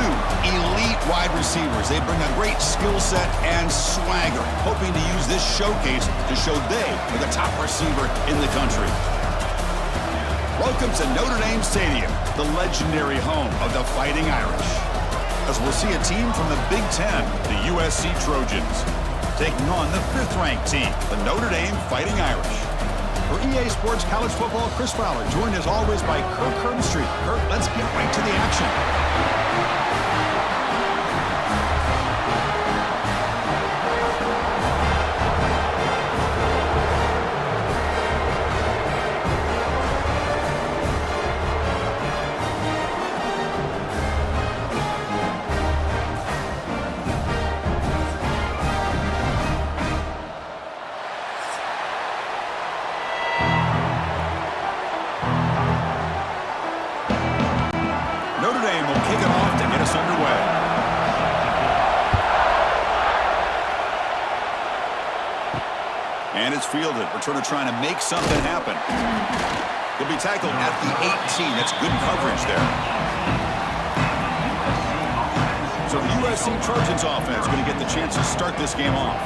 two elite wide receivers. They bring a great skill set and swagger, hoping to use this showcase to show they are the top receiver in the country. Welcome to Notre Dame Stadium, the legendary home of the Fighting Irish, as we'll see a team from the Big Ten, the USC Trojans, taking on the 5th-ranked team, the Notre Dame Fighting Irish. For EA Sports College Football, Chris Fowler, joined as always by Kirk Herbstreit. Kirk, let's get right to the action. Notre Dame will kick it off to get us underway. And it's fielded. Returner trying to make something happen. He'll be tackled at the 18. That's good coverage there. So the USC Trojans offense going to get the chance to start this game off.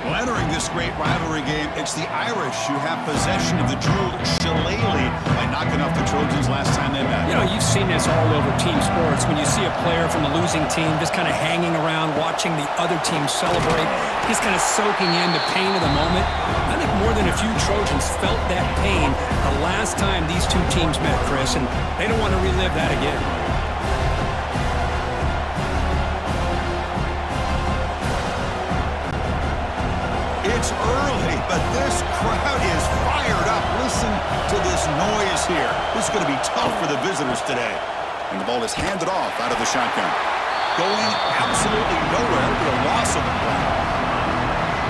Well, entering this great rivalry game, it's the Irish who have possession of the jeweled shillelagh by knocking off the Trojans last time they met. You know, you've seen this all over team sports. When you see a player from a losing team just kind of hanging around, watching the other team celebrate, just kind of soaking in the pain of the moment. I think more than a few Trojans felt that pain the last time these two teams met, Chris, and they don't want to relive that again. It's early, but this crowd is fired up. Listen to this noise here. This is going to be tough for the visitors today. And the ball is handed off out of the shotgun. Going absolutely nowhere with a loss of the play.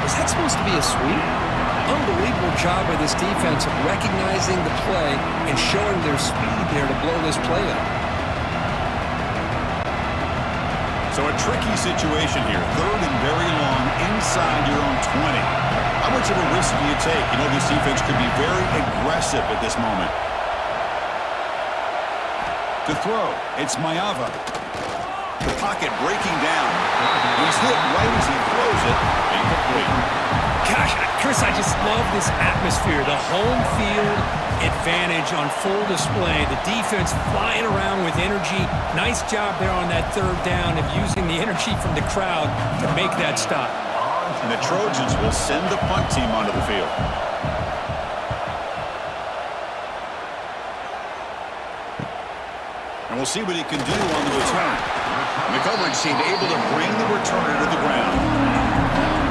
Was that supposed to be a sweep? Unbelievable job by this defense of recognizing the play and showing their speed there to blow this play up. So a tricky situation here. 3rd and very long inside your own 20. How much of a risk do you take? You know, this defense could be very aggressive at this moment. To throw, it's Mayava. The pocket breaking down. He's hit right as he throws it. Incomplete. Gosh, Chris, I just love this atmosphere. The home field advantage on full display. The defense flying around with energy. Nice job there on that 3rd down of using the energy from the crowd to make that stop. And the Trojans will send the punt team onto the field. And we'll see what he can do on the return. And the coverage team able to bring the returner to the ground.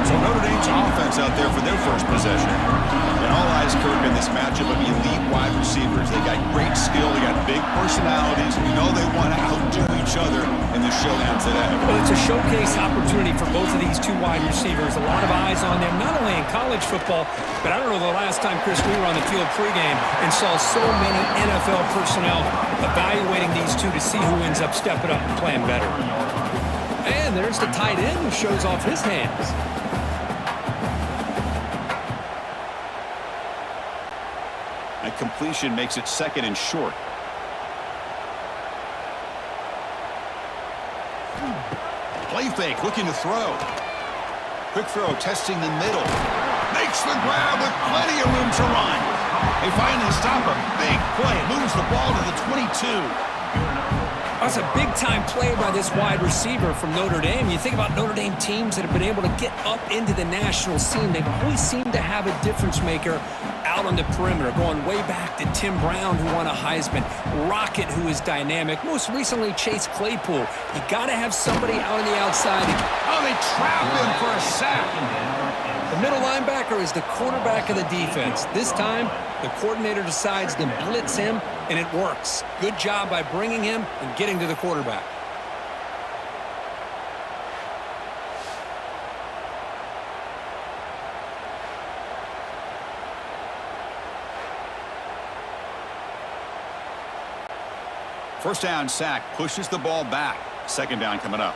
So Notre Dame's offense out there for their first possession. And all eyes, Kirk, in this matchup of elite wide receivers. They got great skill. They got big personalities. You know they want to outdo each other in the showdown today. Well, it's a showcase opportunity for both of these two wide receivers. A lot of eyes on them, not only in college football, but I don't know the last time, Chris, we were on the field pregame and saw so many NFL personnel evaluating these two to see who ends up stepping up and playing better. And there's the tight end who shows off his hands. That completion makes it 2nd and short. Play fake, looking to throw. Quick throw, testing the middle. Makes the grab with plenty of room to run. They finally stop a big play. Moves the ball to the 22. That's a big-time play by this wide receiver from Notre Dame. You think about Notre Dame teams that have been able to get up into the national scene. They've always seemed to have a difference maker out on the perimeter, going way back to Tim Brown, who won a Heisman, Rocket, who is dynamic, most recently Chase Claypool. You got to have somebody out on the outside. Oh, they trap him for a sack. The middle linebacker is the quarterback of the defense. This time, the coordinator decides to blitz him, and it works. Good job by bringing him and getting to the quarterback. First down sack, pushes the ball back. 2nd down coming up.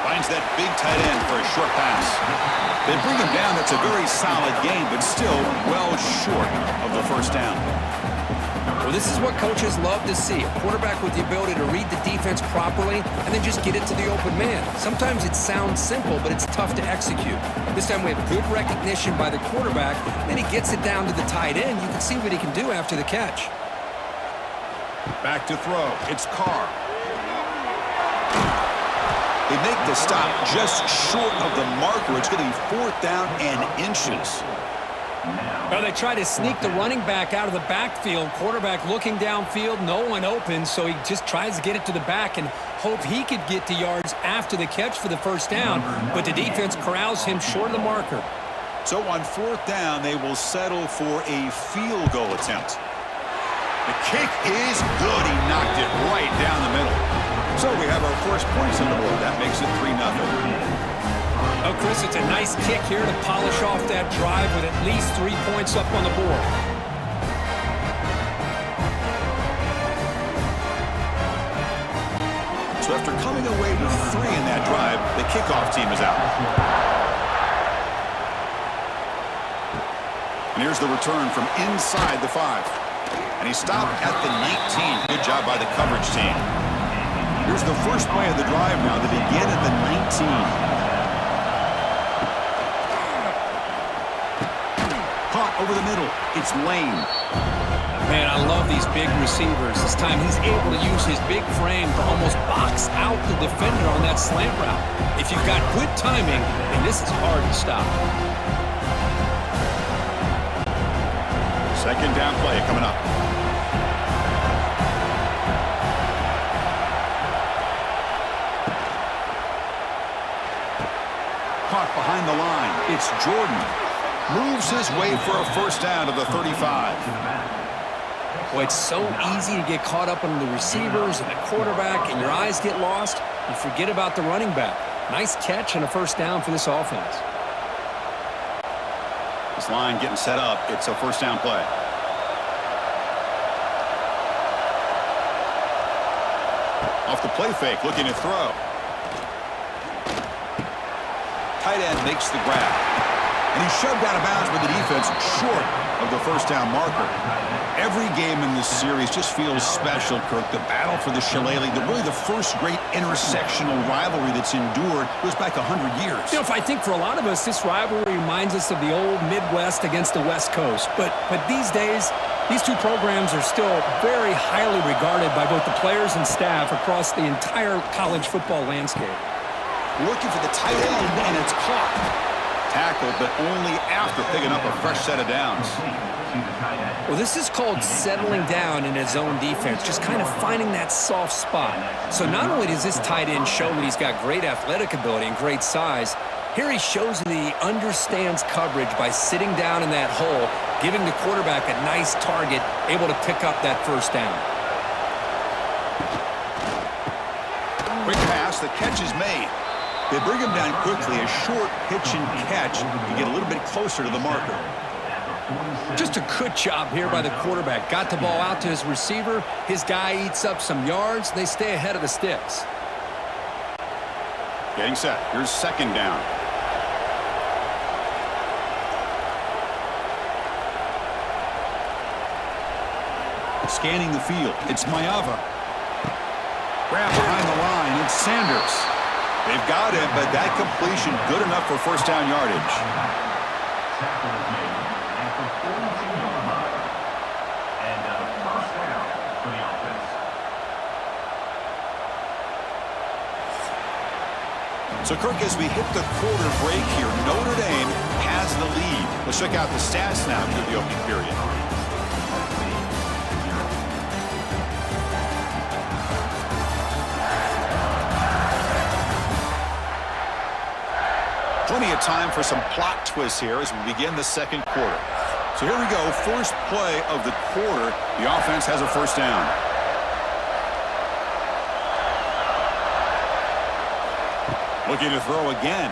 Finds that big tight end for a short pass. They bring him down. That's a very solid game, but still well short of the first down. Well, this is what coaches love to see. A quarterback with the ability to read the defense properly and then just get it to the open man. Sometimes it sounds simple, but it's tough to execute. This time we have good recognition by the quarterback. Then he gets it down to the tight end. You can see what he can do after the catch. Back to throw. It's Carr. They make the stop just short of the marker. It's going to be 4th down and inches. Well, they try to sneak the running back out of the backfield. Quarterback looking downfield, no one open, so he just tries to get it to the back and hope he could get to yards after the catch for the first down, but the defense corrals him short of the marker. So on 4th down, they will settle for a field goal attempt. The kick is good. He knocked it right down the middle. So we have our first points on the board. That makes it 3-0. Oh, Chris, it's a nice kick here to polish off that drive with at least 3 points up on the board. So after coming away with 3 in that drive, the kickoff team is out. And here's the return from inside the 5. And he stopped at the 19. Good job by the coverage team. Here's the first play of the drive now. They begin at the 19. Caught over the middle. It's Lane. Man, I love these big receivers. This time he's able to use his big frame to almost box out the defender on that slant route. If you've got good timing, and this is hard to stop. Second down play coming up. Caught behind the line. It's Jordan. Moves his way for a first down to the 35. Boy, it's so easy to get caught up on the receivers and the quarterback, and your eyes get lost. You forget about the running back. Nice catch and a first down for this offense. This line getting set up. It's a first down play. Off the play fake, looking to throw. Tight end makes the grab. And he's shoved out of bounds by the defense short of the first down marker. Every game in this series just feels special, Kirk. The battle for the Shillelagh, really the first great intersectional rivalry that's endured, goes back 100 years. You know, if I think for a lot of us, this rivalry reminds us of the old Midwest against the West Coast. But these days, these two programs are still very highly regarded by both the players and staff across the entire college football landscape. Looking for the tight end, and it's caught. Tackled, but only after picking up a fresh set of downs. Well, this is called settling down in his own defense, just kind of finding that soft spot. So not only does this tight end show that he's got great athletic ability and great size, here he shows that he understands coverage by sitting down in that hole, giving the quarterback a nice target, able to pick up that first down. Quick pass, the catch is made. They bring him down quickly, a short pitch and catch to get a little bit closer to the marker. Just a good job here by the quarterback. Got the ball out to his receiver. His guy eats up some yards. They stay ahead of the sticks. Getting set. Here's second down. Scanning the field. It's Mayava. Grab behind the line. It's Sanders. They've got him, but that completion good enough for first down yardage. So, Kirk, as we hit the quarter break here, Notre Dame has the lead. Let's check out the stats now through the opening period. Plenty of time for some plot twists here as we begin the second quarter. So here we go, first play of the quarter. The offense has a first down. Looking to throw again.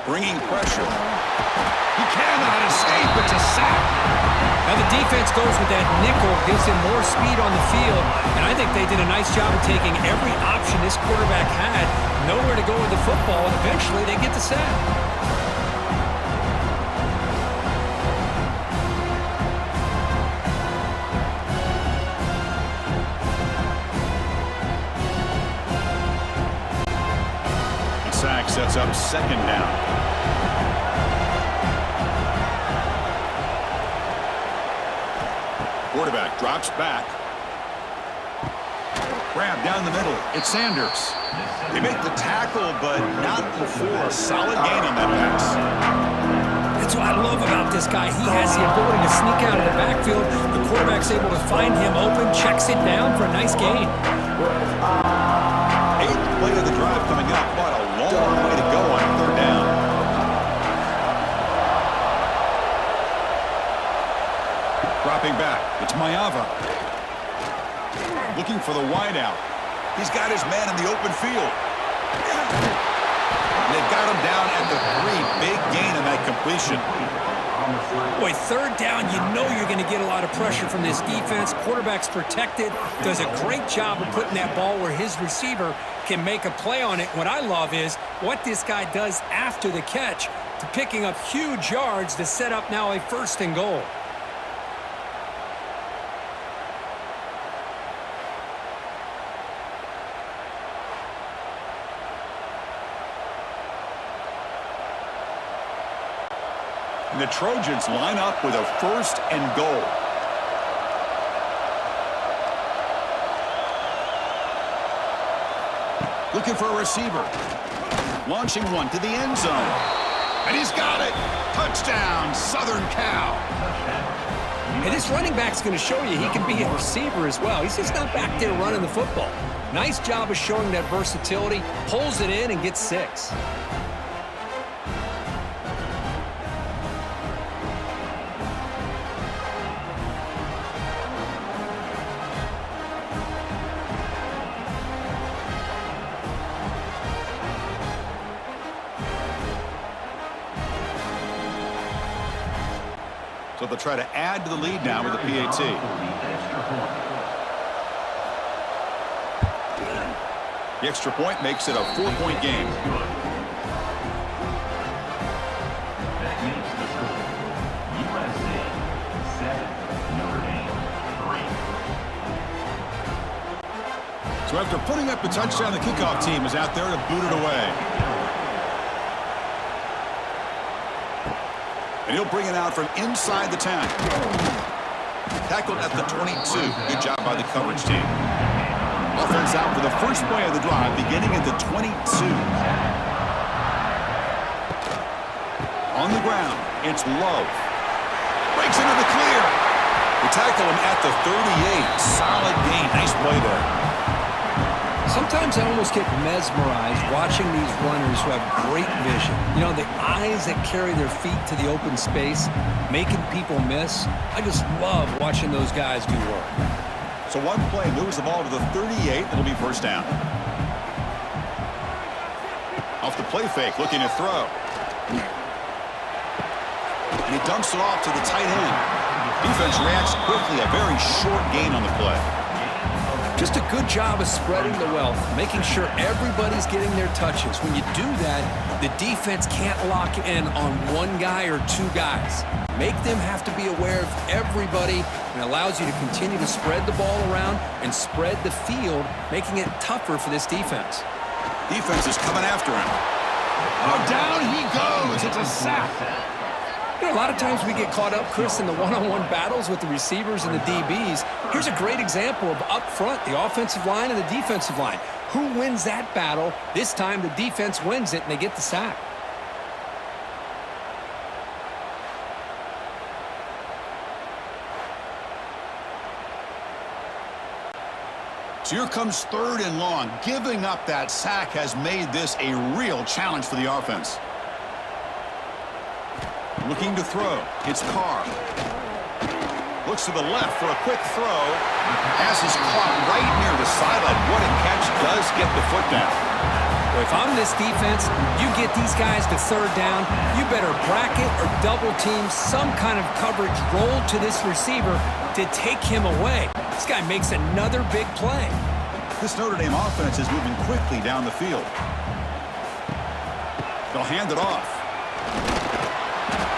Bringing pressure. He cannot escape. It's a sack. Now the defense goes with that nickel, gives him more speed on the field, and I think they did a nice job of taking every option this quarterback had, nowhere to go with the football, and eventually they get the sack. sets up second down. Quarterback drops back. Grab down the middle. It's Sanders. They make the tackle, but not before a solid gain on that pass. That's what I love about this guy. He has the ability to sneak out of the backfield. The quarterback's able to find him open, checks it down for a nice gain. 8th play of the drive coming up. What a long way to go on third down. Dropping back. It's Mayava. Looking for the wideout. He's got his man in the open field. They've got him down at the 3. Big gain in that completion. Boy, third down, you know you're going to get a lot of pressure from this defense. Quarterback's protected. Does a great job of putting that ball where his receiver can make a play on it. What I love is what this guy does after the catch to picking up huge yards to set up now a 1st and goal. And the Trojans line up with a 1st and goal. Looking for a receiver. Launching one to the end zone. And he's got it. Touchdown, Southern Cal. And this running back's going to show you he can be a receiver as well. He's just not back there running the football. Nice job of showing that versatility. Pulls it in and gets 6. So they'll try to add to the lead now with a PAT. The extra point makes it a 4-point game. So after putting up the touchdown, the kickoff team is out there to boot it away. And he'll bring it out from inside the 10. Tackled at the 22. Good job by the coverage team. Offense out for the first play of the drive, beginning at the 22. On the ground, it's Love. Breaks into the clear. They tackle him at the 38. Solid gain. Nice play there. Sometimes I almost get mesmerized watching these runners who have great vision. You know, the eyes that carry their feet to the open space, making people miss. I just love watching those guys do work. So one play moves the ball to the 38. It'll be 1st down. Off the play fake, looking to throw. And he dumps it off to the tight end. Defense reacts quickly. A very short gain on the play. Just a good job of spreading the wealth, making sure everybody's getting their touches. When you do that, the defense can't lock in on one guy or 2 guys. Make them have to be aware of everybody, and allows you to continue to spread the ball around and spread the field, making it tougher for this defense. Defense is coming after him. Oh, down he goes. It's a sack. You know, a lot of times we get caught up, Chris, in the one-on-one battles with the receivers and the DBs. Here's a great example of up front, the offensive line and the defensive line. Who wins that battle? This time the defense wins it, and they get the sack. So here comes 3rd and long. Giving up that sack has made this a real challenge for the offense. Looking to throw. It's Carr. Looks to the left for a quick throw. Pass is caught right near the sideline. What a catch. Does get the foot down. Well, if I'm this defense, you get these guys to 3rd down, you better bracket or double team some kind of coverage roll to this receiver to take him away. This guy makes another big play. This Notre Dame offense is moving quickly down the field. They'll hand it off.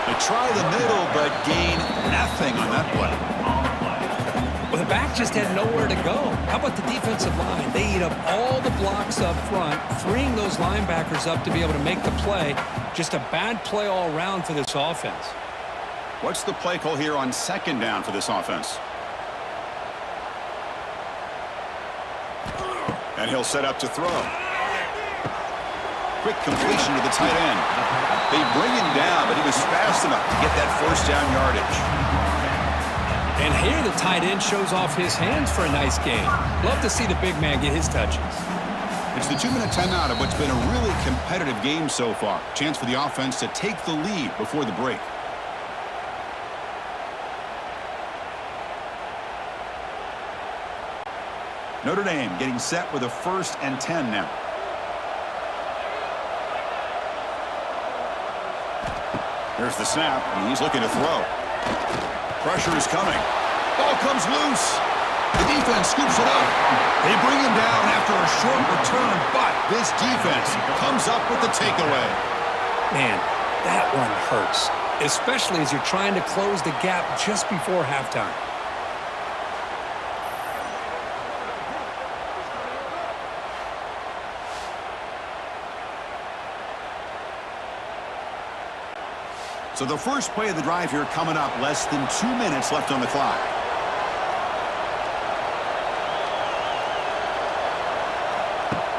They try the middle, but gain nothing on that play. Well, the back just had nowhere to go. How about the defensive line? They eat up all the blocks up front, freeing those linebackers up to be able to make the play. Just a bad play all around for this offense. What's the play call here on second down for this offense? And he'll set up to throw. Quick completion to the tight end. They bring him down, but he was fast enough to get that first down yardage. And here the tight end shows off his hands for a nice game. Love to see the big man get his touches. It's the 2-minute timeout of what's been a really competitive game so far. Chance for the offense to take the lead before the break. Notre Dame getting set with a 1st and 10 now. Here's the snap, and he's looking to throw. Pressure is coming. Ball comes loose. The defense scoops it up. They bring him down after a short return, but this defense comes up with the takeaway. Man, that one hurts, especially as you're trying to close the gap just before halftime. So the first play of the drive here coming up, less than 2 minutes left on the clock.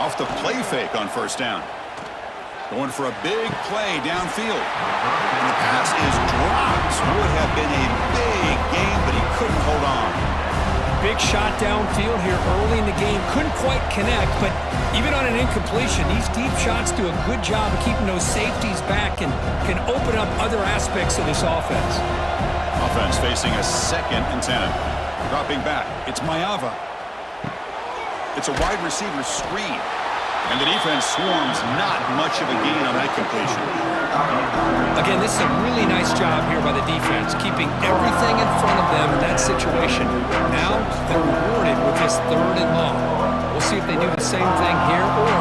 Off the play fake on first down. Going for a big play downfield. And the pass is dropped. Would have been a big game, but he couldn't hold on. Big shot downfield here early in the game. Couldn't quite connect, but even on an incompletion, these deep shots do a good job of keeping those safeties back and can open up other aspects of this offense. Offense facing a 2nd and 10. Dropping back. It's Mayava. It's a wide receiver screen. And the defense swarms, not much of a gain on that completion. Again, this is a really nice job here by the defense, keeping everything in front of them in that situation. Now they're rewarded with this 3rd and long. We'll see if they do the same thing here, or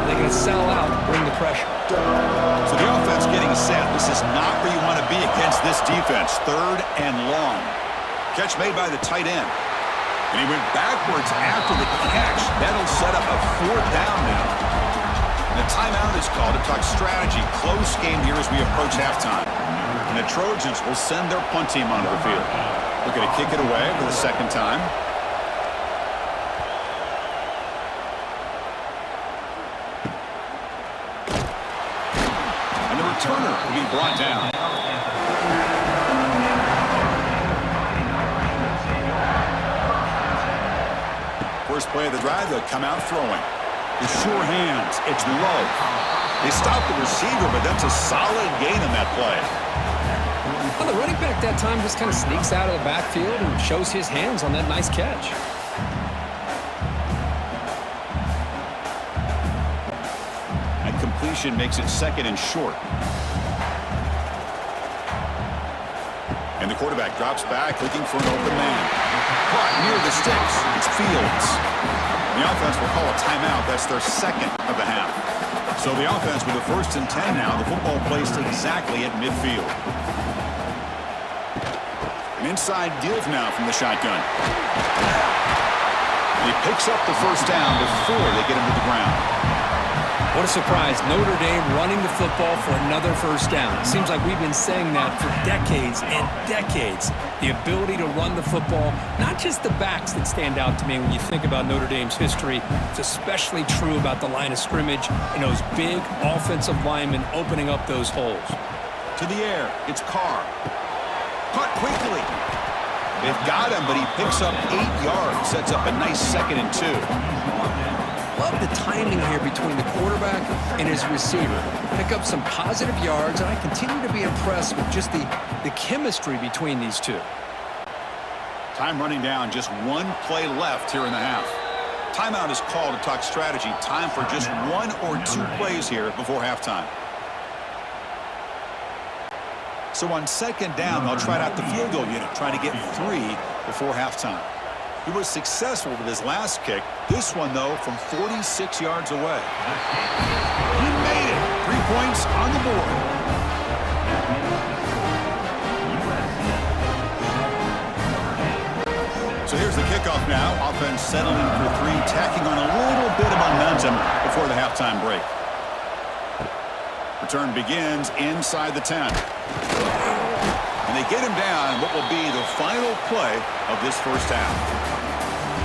they're going to settle out and bring the pressure. So the offense getting set. This is not where you want to be against this defense. 3rd and long. Catch made by the tight end. And he went backwards after the catch. That'll set up a 4th down now. And the timeout is called to talk strategy. Close game here as we approach halftime. And the Trojans will send their punt team onto the field. Looking to kick it away for the 2nd time. And the returner will be brought down. First play of the drive, they'll come out throwing. With sure hands, it's low. They stop the receiver, but that's a solid gain on that play. Well, the running back that time just kind of sneaks out of the backfield and shows his hands on that nice catch. And completion makes it 2nd and short. And the quarterback drops back, looking for an open man. Caught near the sticks. It's Fields. The offense will call a timeout. That's their 2nd of the half. So the offense with a 1st and 10 now. The football placed exactly at midfield. An inside give now from the shotgun. He picks up the first down before they get him to the ground. What a surprise. Notre Dame running the football for another first down. It seems like we've been saying that for decades and decades. The ability to run the football, not just the backs that stand out to me when you think about Notre Dame's history. It's especially true about the line of scrimmage and those big offensive linemen opening up those holes. To the air, it's Carr. Caught quickly. They've got him, but he picks up 8 yards. Sets up a nice 2nd and 2. Love the timing here between the quarterback and his receiver. Pick up some positive yards, and I continue to be impressed with just the chemistry between these two. Time running down, just 1 play left here in the half. Timeout is called to talk strategy. Time for just 1 or 2 plays here before halftime. So on 2nd down, they'll try out the field goal unit, trying to get 3 before halftime. He was successful with his last kick. This one, though, from 46 yards away. He made it. 3 points on the board. So here's the kickoff now. Offense settling for three, tacking on a little bit of momentum before the halftime break. Return begins inside the 10. And they get him down what will be the final play of this first half.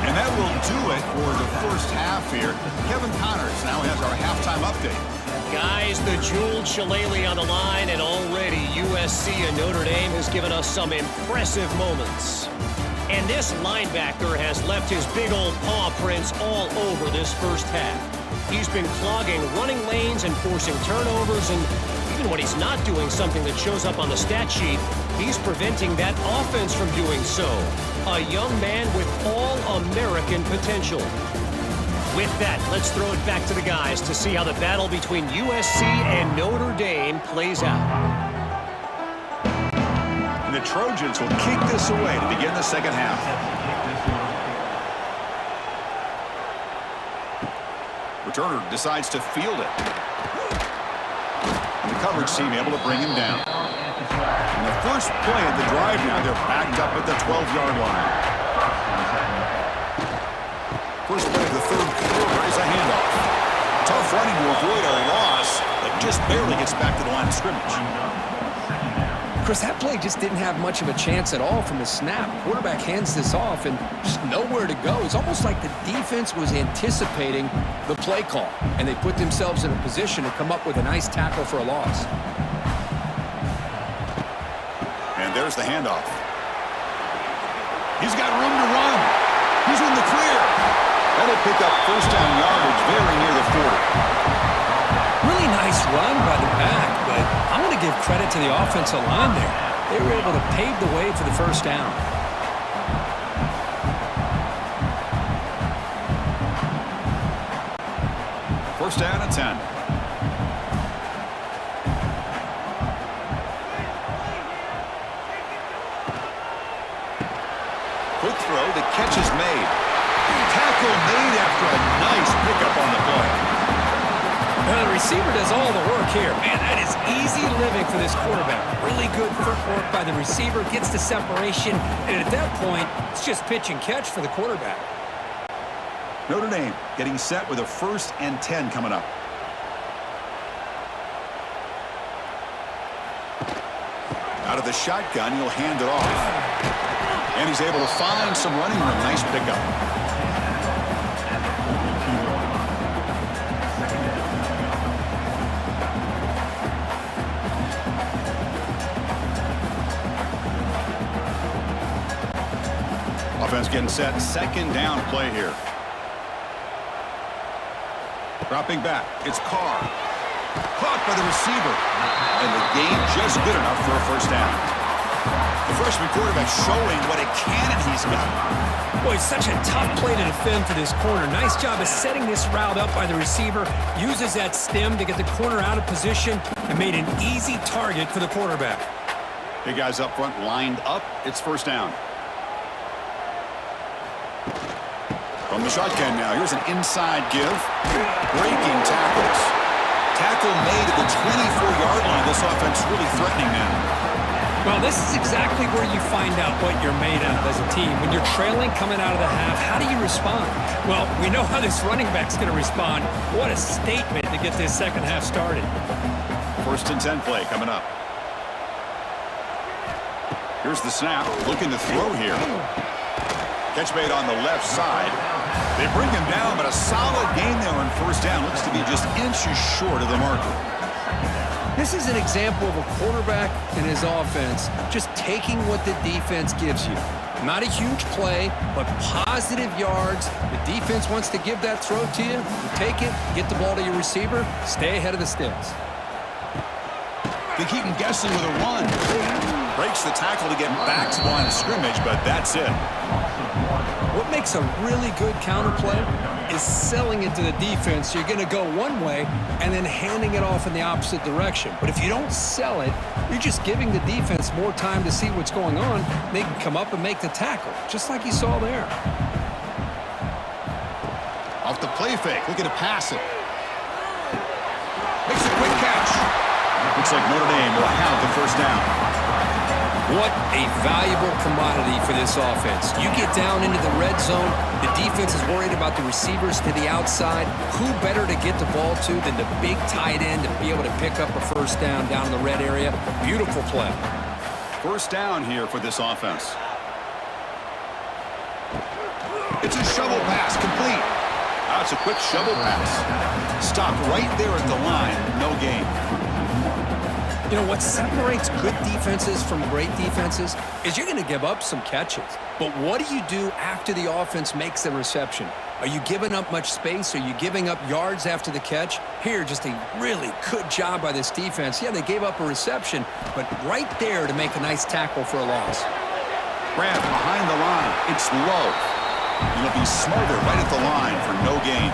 And that will do it for the first half here. Kevin Connors now has our halftime update. Guys, the jeweled shillelagh on the line, and already USC and Notre Dame has given us some impressive moments. And this linebacker has left his big old paw prints all over this first half. He's been clogging running lanes and forcing turnovers, and even when he's not doing something that shows up on the stat sheet, he's preventing that offense from doing so. A young man with all-American potential. With that, let's throw it back to the guys to see how the battle between USC and Notre Dame plays out. And the Trojans will kick this away to begin the second half. Returner decides to field it. And the coverage team able to bring him down. And the first play of the drive now, they're backed up at the 12-yard line. First play of the third quarter is a handoff. Tough running to avoid a loss, but just barely gets back to the line of scrimmage. Chris, that play just didn't have much of a chance at all from the snap. Quarterback hands this off and just nowhere to go. It's almost like the defense was anticipating the play call, and they put themselves in a position to come up with a nice tackle for a loss. And there's the handoff. He's got room to run. He's in the clear. That'll pick up first down yardage very near the 40. Really nice run by the back, but I'm going to give credit to the offensive line there. They were able to pave the way for the first down. First down at 10. Quick throw, the catch is made. Tackle made after a nice pickup on the play. Well, the receiver does all the work here. Man, that is easy living for this quarterback. Really good footwork by the receiver, gets the separation, and at that point, it's just pitch and catch for the quarterback. Notre Dame getting set with a 1st and 10 coming up. Out of the shotgun, he'll hand it off. And he's able to find some running room. Nice pickup. Offense getting set. Second down play here. Dropping back. It's Carr. Caught by the receiver. And the gain just good enough for a first down. The freshman quarterback showing what a cannon he's got. Boy, it's such a tough play to defend for this corner. Nice job of setting this route up by the receiver. Uses that stem to get the corner out of position and made an easy target for the quarterback. Big guys up front lined up. It's first down. From the shotgun now, here's an inside give. Breaking tackles. Tackle made at the 24-yard line. This offense really threatening now. Well, this is exactly where you find out what you're made of as a team. When you're trailing coming out of the half, how do you respond? Well, we know how this running back's going to respond. What a statement to get this second half started. 1st and 10 play coming up. Here's the snap. Looking to throw here. Catch made on the left side. They bring him down, but a solid gain there on first down. Looks to be just inches short of the marker. This is an example of a quarterback and his offense just taking what the defense gives you. Not a huge play, but positive yards. The defense wants to give that throw to you. You take it, get the ball to your receiver, stay ahead of the sticks. They keep him guessing with a run. Breaks the tackle to get back to the line of scrimmage, but that's it. What makes a really good counter play is selling it to the defense. You're going to go one way and then handing it off in the opposite direction. But if you don't sell it, you're just giving the defense more time to see what's going on. They can come up and make the tackle, just like you saw there. Off the play fake, looking to pass it. Makes a quick catch. Looks like Notre Dame will have the first down. What a valuable commodity for this offense. You get down into the red zone, the defense is worried about the receivers to the outside. Who better to get the ball to than the big tight end to be able to pick up a first down in the red area? Beautiful play. First down here for this offense. It's a shovel pass, complete. That's a quick shovel pass. Stopped right there at the line, no gain. You know, what separates good defenses from great defenses is you're going to give up some catches. But what do you do after the offense makes the reception? Are you giving up much space? Are you giving up yards after the catch? Here, just a really good job by this defense. Yeah, they gave up a reception, but right there to make a nice tackle for a loss. Grab behind the line. It's low. It'll be smothered right at the line for no gain.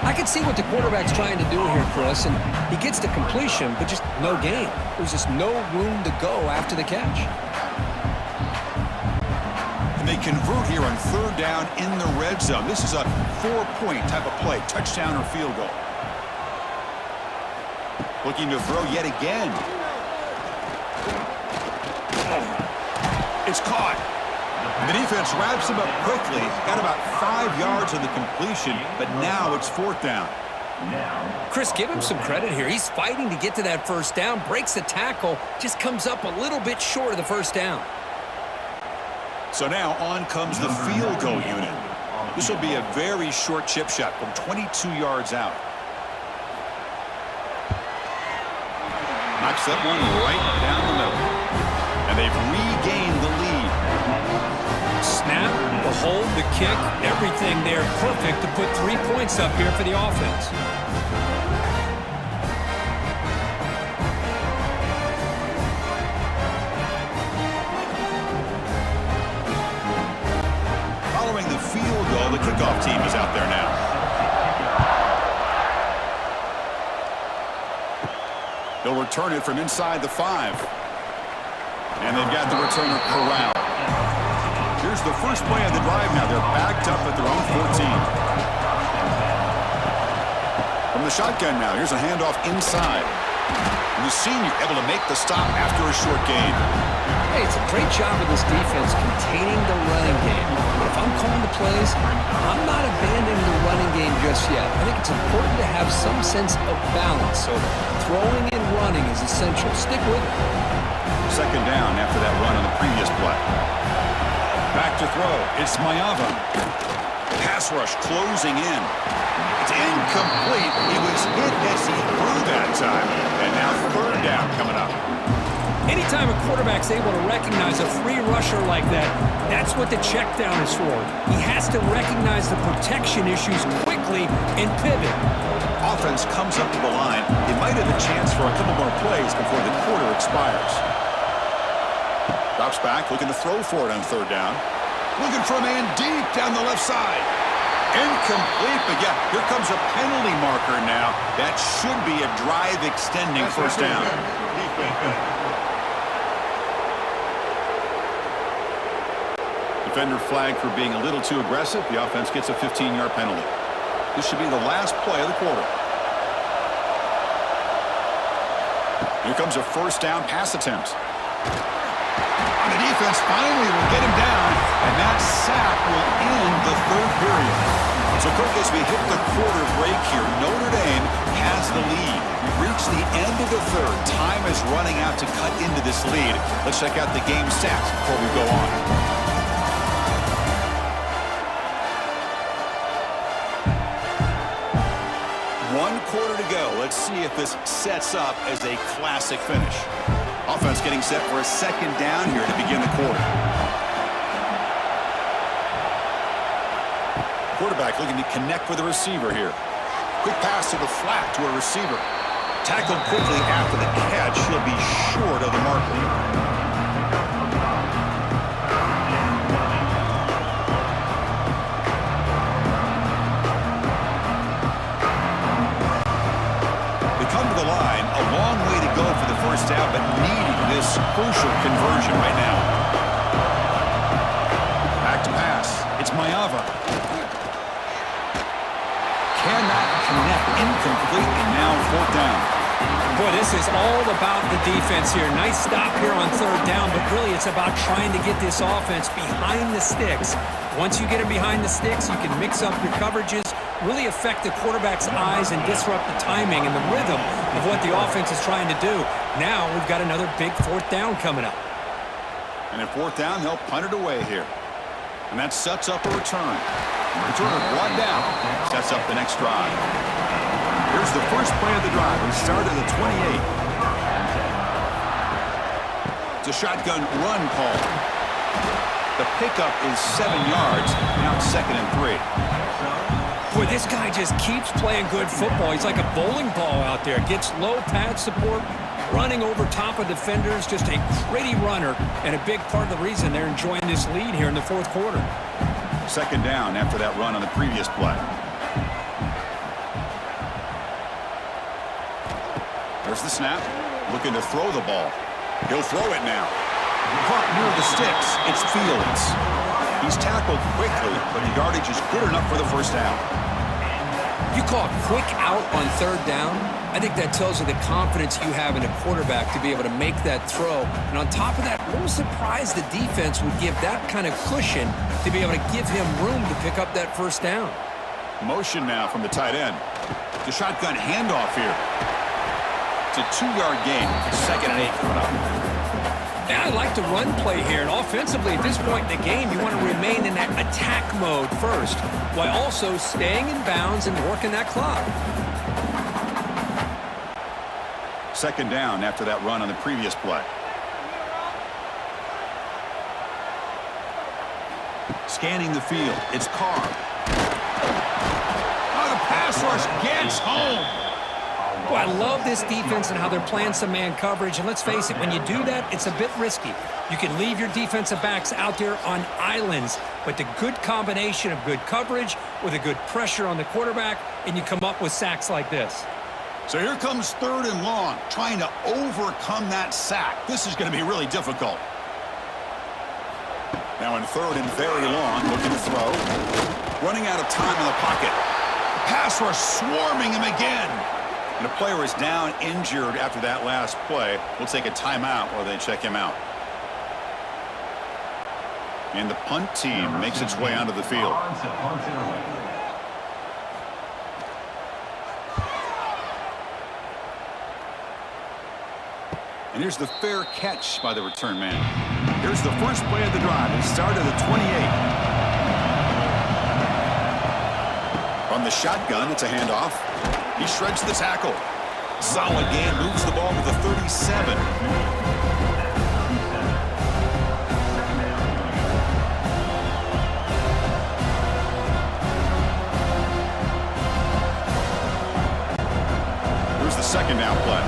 I can see what the quarterback's trying to do here, Chris, and he gets the completion, but just no gain. There's just no room to go after the catch. And they convert here on third down in the red zone. This is a 4-point type of play, touchdown or field goal. Looking to throw yet again. It's caught. And the defense wraps him up quickly. Got about 5 yards on the completion, but now it's fourth down. Chris, give him some credit here. He's fighting to get to that first down, breaks the tackle, just comes up a little bit short of the first down. So now on comes the field goal unit. This will be a very short chip shot from 22 yards out. Knocks that one right down the middle. And they've regained the lead. Snap, the hold, the kick, everything there perfect to put 3 points up here for the offense. Following the field goal, the kickoff team is out there now. They'll return it from inside the 5. And they've got the returner corralled. Here's the first play of the drive now. They're backed up at their own 14. From the shotgun now, here's a handoff inside. And the senior able to make the stop after a short gain. Hey, it's a great job of this defense containing the running game. But if I'm calling the plays, I'm not abandoning the running game just yet. I think it's important to have some sense of balance. So throwing and running is essential. Stick with it. Second down after that run on the previous play. Back to throw. It's Mayava. Pass rush closing in. It's incomplete. He was hit as he threw that time. And now third down coming up. Anytime a quarterback's able to recognize a free rusher like that, that's what the check down is for. He has to recognize the protection issues quickly and pivot. Offense comes up to the line. They might have a chance for a couple more plays before the quarter expires. Drops back, looking to throw for it on third down. Looking for a man deep down the left side. Incomplete, but yeah, here comes a penalty marker now. That should be a drive-extending first down. Defender flagged for being a little too aggressive. The offense gets a 15-yard penalty. This should be the last play of the quarter. Here comes a first down pass attempt. And the defense finally will get him down, and that sack will end the third period. So, Kirk, as we hit the quarter break here, Notre Dame has the lead. We've reached the end of the third. Time is running out to cut into this lead. Let's check out the game stats before we go on. One quarter to go. Let's see if this sets up as a classic finish. Offense getting set for a second down here to begin the quarter. Quarterback looking to connect with the receiver here. Quick pass to the flat to a receiver. Tackled quickly after the catch. He'll be short of the marker. First down, but needing this crucial conversion right now. Back to pass. It's Mayava. Cannot connect. Incomplete, and now fourth down. Boy, this is all about the defense here. Nice stop here on third down, but really it's about trying to get this offense behind the sticks. Once you get them behind the sticks, you can mix up your coverages, really affect the quarterback's eyes and disrupt the timing and the rhythm of what the offense is trying to do. Now we've got another big fourth down coming up. And at fourth down, they'll punt it away here. And that sets up a return. Returner brought down, sets up the next drive. Here's the first play of the drive. We start at the 28. It's a shotgun run call. The pickup is 7 yards. Now it's 2nd and 3. Boy, this guy just keeps playing good football. He's like a bowling ball out there. Gets low pad support, running over top of defenders. Just a gritty runner, and a big part of the reason they're enjoying this lead here in the fourth quarter. 2nd down after that run on the previous play. There's the snap. Looking to throw the ball. He'll throw it now. Caught near the sticks. It's Fields. He's tackled quickly, but the yardage is good enough for the first down. You call it quick out on third down. I think that tells you the confidence you have in a quarterback to be able to make that throw. And on top of that, a little surprised the defense would give that kind of cushion to be able to give him room to pick up that first down. Motion now from the tight end. The shotgun handoff here. It's a 2-yard gain. 2nd and 8 coming up. And I like the run play here. And offensively, at this point in the game, you want to remain in that attack mode first, while also staying in bounds and working that clock. 2nd down after that run on the previous play. Scanning the field. It's Carr. Oh, the pass rush gets home. Boy, I love this defense and how they're playing some man coverage. And let's face it, when you do that, it's a bit risky. You can leave your defensive backs out there on islands, but the good combination of good coverage with a good pressure on the quarterback, and you come up with sacks like this. So here comes 3rd and long, trying to overcome that sack. This is going to be really difficult. Now in 3rd and very long, looking to throw. Running out of time in the pocket. Pass rush swarming him again. And a player is down injured after that last play. We'll take a timeout while they check him out. And the punt team makes its way onto the field. And here's the fair catch by the return man. Here's the first play of the drive. It started at the 28. From the shotgun, it's a handoff. He shreds the tackle. Solid gain, moves the ball to the 37. Here's the 2nd down play.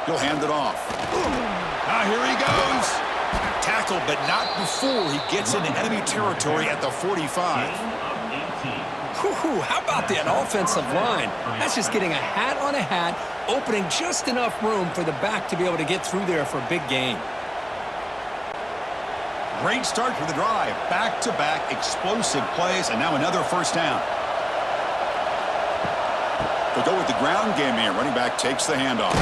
He'll hand it off. Now here he goes. Tackled, but not before he gets into enemy territory at the 45. How about that offensive line? That's just getting a hat on a hat, opening just enough room for the back to be able to get through there for a big gain. Great start for the drive. Back-to-back explosive plays, and now another first down. They'll go with the ground game here. Running back takes the handoff.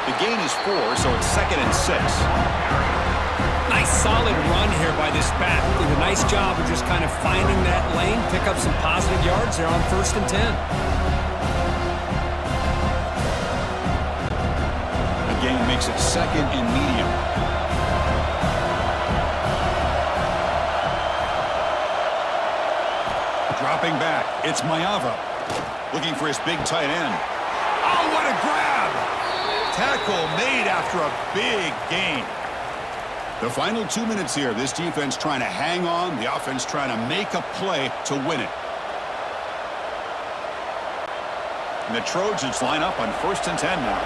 The gain is 4, so it's 2nd and 6. Nice solid run here by this back. Did a nice job of just kind of finding that lane, pick up some positive yards there on 1st and 10. The gain makes it 2nd and medium. Dropping back, it's Mayava. Looking for his big tight end. Oh, what a grab! Tackle made after a big gain. The final 2 minutes here. This defense trying to hang on. The offense trying to make a play to win it. And the Trojans line up on 1st and 10 now.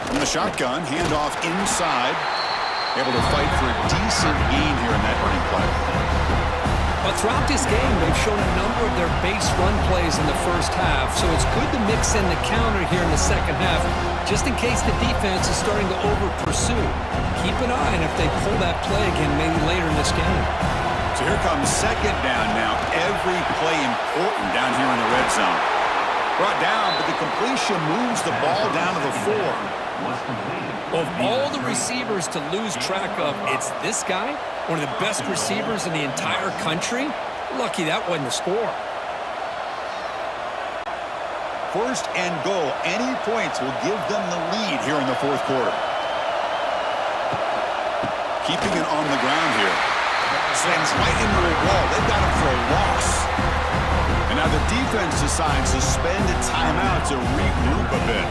From the shotgun, handoff inside. Able to fight for a decent gain here in that running play. But throughout this game, they've shown a number of their base run plays in the first half, so it's good to mix in the counter here in the second half, just in case the defense is starting to over-pursue. Keep an eye on if they pull that play again maybe later in this game. So here comes second down now. Every play important down here in the red zone. Brought down, but the completion moves the ball down to the 4. Of all the receivers to lose track of, it's this guy, one of the best receivers in the entire country. Lucky that wasn't a score. First and goal. Any points will give them the lead here in the fourth quarter. Keeping it on the ground here. Slams right into a wall. They've got him for a loss. And now the defense decides to spend a timeout to regroup a bit.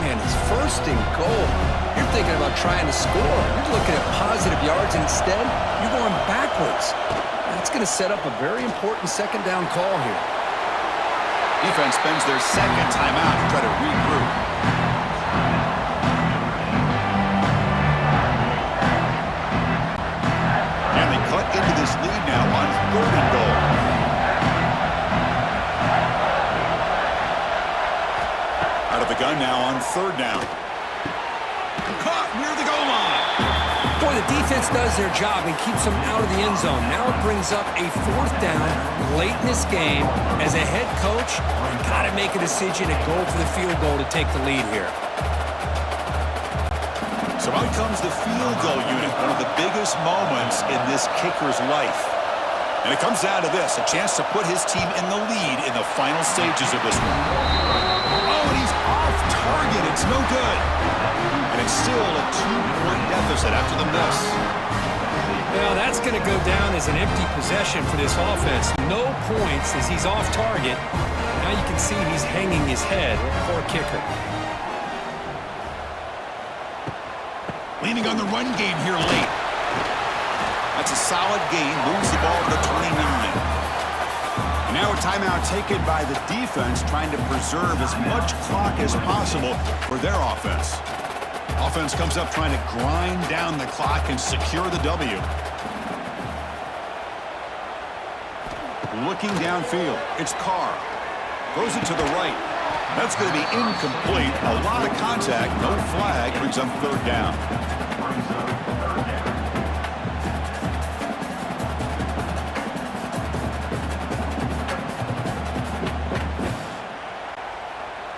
Man, it's first and goal. You're thinking about trying to score. You're looking at positive yards. Instead, you're going backwards. That's going to set up a very important second down call here. Defense spends their second timeout to try to regroup. And they cut into this lead now on third and goal. Out of the gun now on third down. Caught near the goal line. Boy, the defense does their job and keeps them out of the end zone. Now it brings up a fourth down late in this game. As a head coach, you got to make a decision to go for the field goal to take the lead here. So out comes the field goal unit, one of the biggest moments in this kicker's life. And it comes down to this, a chance to put his team in the lead in the final stages of this one. Oh, and he's off target. It's no good. And it's still a 2-point deficit after the miss. Well, that's going to go down as an empty possession for this offense. No points as he's off target. Now you can see he's hanging his head. Poor kicker. Leaning on the run game here late. That's a solid gain. Moves the ball to the 29. And now a timeout taken by the defense, trying to preserve as much clock as possible for their offense. Offense comes up trying to grind down the clock and secure the W. Looking downfield, it's Carr. Throws it to the right. That's going to be incomplete. A lot of contact, no flag, brings up third down.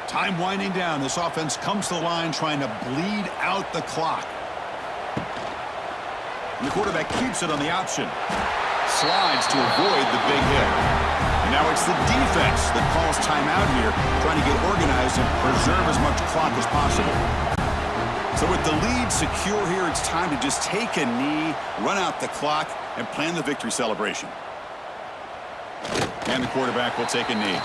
Time winding down. This offense comes to the line trying to bleed out the clock. And the quarterback keeps it on the option. Slides to avoid the big hit. And now it's the defense that calls timeout here, trying to get organized and preserve as much clock as possible. So with the lead secure here, it's time to just take a knee, run out the clock, and plan the victory celebration. And the quarterback will take a knee.